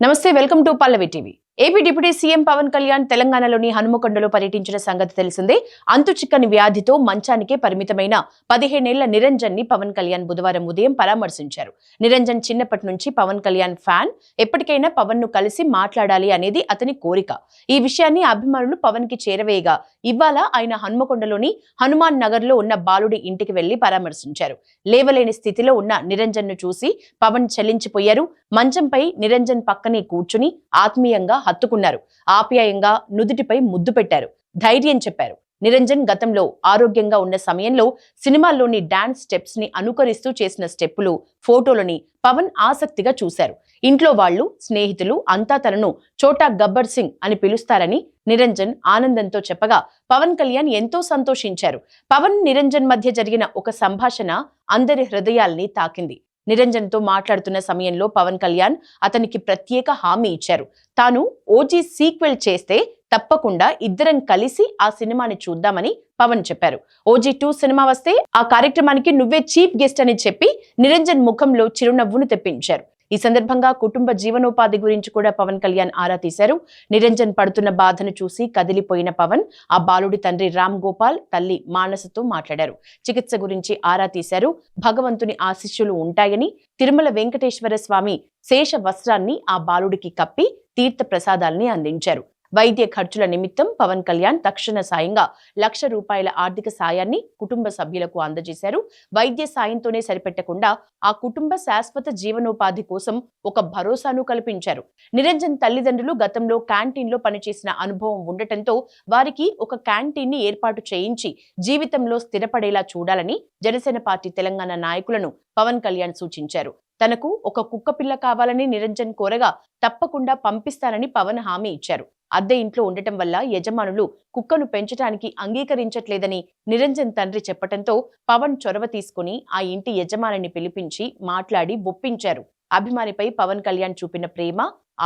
నమస్తే, welcome to Pallavi TV. AP deputy CM Pawan Kalyan తెలంగాణలోని హనుమకొండలో పర్యటించిన సంగతి తెలిసిందే. అంతుచిక్కని వ్యాధితో మంచానికే పరిమితమైన 15 ఏళ్ల నిరంజన్ ని పవన్ కళ్యాణ్ బుధవారం ఉదయం పరామర్శించారు. నిరంజన్ చిన్నప్పటి నుంచి పవన్ కళ్యాణ్ ఫ్యాన్. ఎప్పటికైనా పవన్ ను కలిసి మాట్లాడాలి అనేది అతని కోరిక. ఈ విషయాన్ని అభిమానులు పవన్ కి చేరవేయగా ఇవాళ ఆయన హనుమకొండలోని హనుమాన్ నగర్ లో ఉన్న బాలుడి ఇంటికి వెళ్లి పరామర్శించారు. లేవలేని స్థితిలో ఉన్న నిరంజన్ ను చూసి పవన్ చలించిపోయారు. మంచంపై నిరంజన్ పక్కనే కూర్చుని ఆత్మీయంగా హత్తుకున్నారు. ఆప్యాయంగా నుదుటిపై ముద్దు పెట్టారు. ధైర్యం చెప్పారు. నిరంజన్ గతంలో ఆరోగ్యంగా ఉన్న సమయంలో సినిమాల్లోని డాన్స్ స్టెప్స్ ని అనుకరిస్తూ చేసిన స్టెప్పులు, ఫోటోలని పవన్ ఆసక్తిగా చూశారు. ఇంట్లో వాళ్ళు, స్నేహితులు అంతా తనను చోటా గబ్బర్ సింగ్ అని పిలుస్తారని నిరంజన్ ఆనందంతో చెప్పగా పవన్ కళ్యాణ్ ఎంతో సంతోషించారు. పవన్, నిరంజన్ మధ్య జరిగిన ఒక సంభాషణ అందరి హృదయాల్ని తాకింది. నిరంజన్ తో మాట్లాడుతున్న సమయంలో పవన్ కళ్యాణ్ అతనికి ప్రత్యేక హామీ ఇచ్చారు. తాను ఓజీ సీక్వెల్ చేస్తే తప్పకుండా ఇద్దరం కలిసి ఆ సినిమాని చూద్దామని పవన్ చెప్పారు. ఓజీ 2 సినిమా వస్తే ఆ కార్యక్రమానికి నువ్వే చీఫ్ గెస్ట్ అని చెప్పి నిరంజన్ ముఖంలో చిరునవ్వును తెప్పించారు. ఈ సందర్భంగా కుటుంబ జీవనోపాధి గురించి కూడా పవన్ కళ్యాణ్ ఆరా తీశారు. నిరంజన్ పడుతున్న బాధను చూసి కదిలిపోయిన పవన్ ఆ బాలుడి తండ్రి రామ్ గోపాల్, తల్లి మానసతో మాట్లాడారు. చికిత్స గురించి ఆరా తీశారు. భగవంతుని ఆశీస్సులు ఉంటాయని, తిరుమల వెంకటేశ్వర స్వామి శేష వస్త్రాన్ని ఆ బాలుడికి కప్పి తీర్థ ప్రసాదాల్ని అందించారు. వైద్య ఖర్చుల నిమిత్తం పవన్ కళ్యాణ్ తక్షణ సాయంగా ₹1,00,000 ఆర్థిక సాయాన్ని కుటుంబ సభ్యులకు అందజేశారు. వైద్య సాయంతోనే సరిపెట్టకుండా ఆ కుటుంబ శాశ్వత జీవనోపాధి కోసం ఒక భరోసాను కల్పించారు. నిరంజన్ తల్లిదండ్రులు గతంలో క్యాంటీన్లో పనిచేసిన అనుభవం ఉండటంతో వారికి ఒక క్యాంటీన్ ని ఏర్పాటు చేయించి జీవితంలో స్థిరపడేలా చూడాలని జనసేన పార్టీ తెలంగాణ నాయకులను పవన్ కళ్యాణ్ సూచించారు. తనకు ఒక కుక్క పిల్ల కావాలని నిరంజన్ కోరగా తప్పకుండా పంపిస్తానని పవన్ హామీ ఇచ్చారు. అద్దె ఇంట్లో ఉండటం వల్ల యజమానులు కుక్కను పెంచడానికి అంగీకరించట్లేదని నిరంజన్ తండ్రి చెప్పటంతో పవన్ చొరవ తీసుకుని ఆ ఇంటి యజమానిని పిలిపించి మాట్లాడి ఒప్పించారు. అభిమానిపై పవన్ కళ్యాణ్ చూపిన ప్రేమ,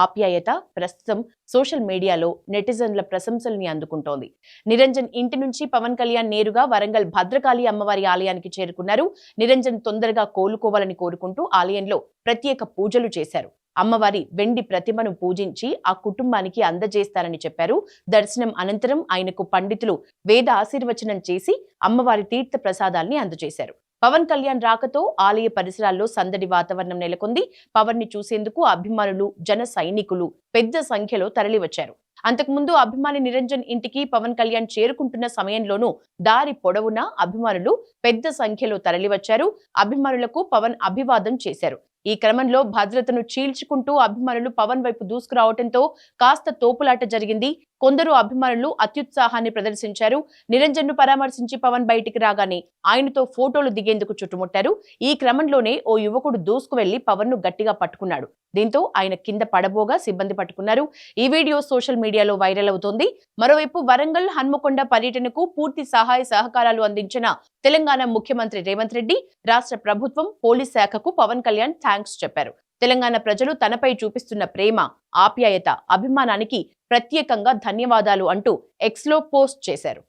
ఆప్యాయత ప్రస్తుతం సోషల్ మీడియాలో నెటిజన్ల ప్రశంసల్ని అందుకుంటోంది. నిరంజన్ ఇంటి నుంచి పవన్ కళ్యాణ్ నేరుగా వరంగల్ భద్రకాళి అమ్మవారి ఆలయానికి చేరుకున్నారు. నిరంజన్ తొందరగా కోలుకోవాలని కోరుకుంటూ ఆలయంలో ప్రత్యేక పూజలు చేశారు. అమ్మవారి వెండి ప్రతిమను పూజించి ఆ కుటుంబానికి అందజేస్తారని చెప్పారు. దర్శనం అనంతరం ఆయనకు పండితులు వేద ఆశీర్వచనం చేసి అమ్మవారి తీర్థ ప్రసాదాల్ని అందజేశారు. పవన్ కళ్యాణ్ రాకతో ఆలయ పరిసరాల్లో సందడి వాతావరణం నెలకొంది. పవన్ ని చూసేందుకు అభిమానులు, జన సైనికులు పెద్ద సంఖ్యలో తరలివచ్చారు. అంతకుముందు అభిమాని నిరంజన్ ఇంటికి పవన్ కళ్యాణ్ చేరుకుంటున్న సమయంలోనూ దారి పొడవునా అభిమానులు పెద్ద సంఖ్యలో తరలివచ్చారు. అభిమానులకు పవన్ అభివాదం చేశారు. ఈ క్రమంలో భద్రతను చీల్చుకుంటూ అభిమానులు పవన్ వైపు దూసుకురావడంతో కాస్త తోపులాట జరిగింది. కొందరు అభిమానులు అత్యుత్సాహాన్ని ప్రదర్శించారు. నిరంజన్ ను పరామర్శించి పవన్ బయటికి రాగానే ఆయనతో ఫోటోలు దిగేందుకు చుట్టుముట్టారు. ఈ క్రమంలోనే ఓ యువకుడు దూసుకు వెళ్లి పవన్ ను గట్టిగా పట్టుకున్నాడు. దీంతో ఆయన కింద పడబోగా సిబ్బంది పట్టుకున్నారు. ఈ వీడియో సోషల్ మీడియాలో వైరల్ అవుతోంది. మరోవైపు వరంగల్, హన్మకొండ పర్యటనకు పూర్తి సహాయ సహకారాలు అందించిన తెలంగాణ ముఖ్యమంత్రి రేవంత్ రెడ్డి, రాష్ట్ర ప్రభుత్వం, పోలీస్ శాఖకు పవన్ కళ్యాణ్ థాంక్స్ చెప్పారు. తెలంగాణ ప్రజలు తనపై చూపిస్తున్న ప్రేమ, ఆప్యాయత, అభిమానానికి ప్రత్యేకంగా ధన్యవాదాలు అంటూ ఎక్స్లో పోస్ట్ చేశారు.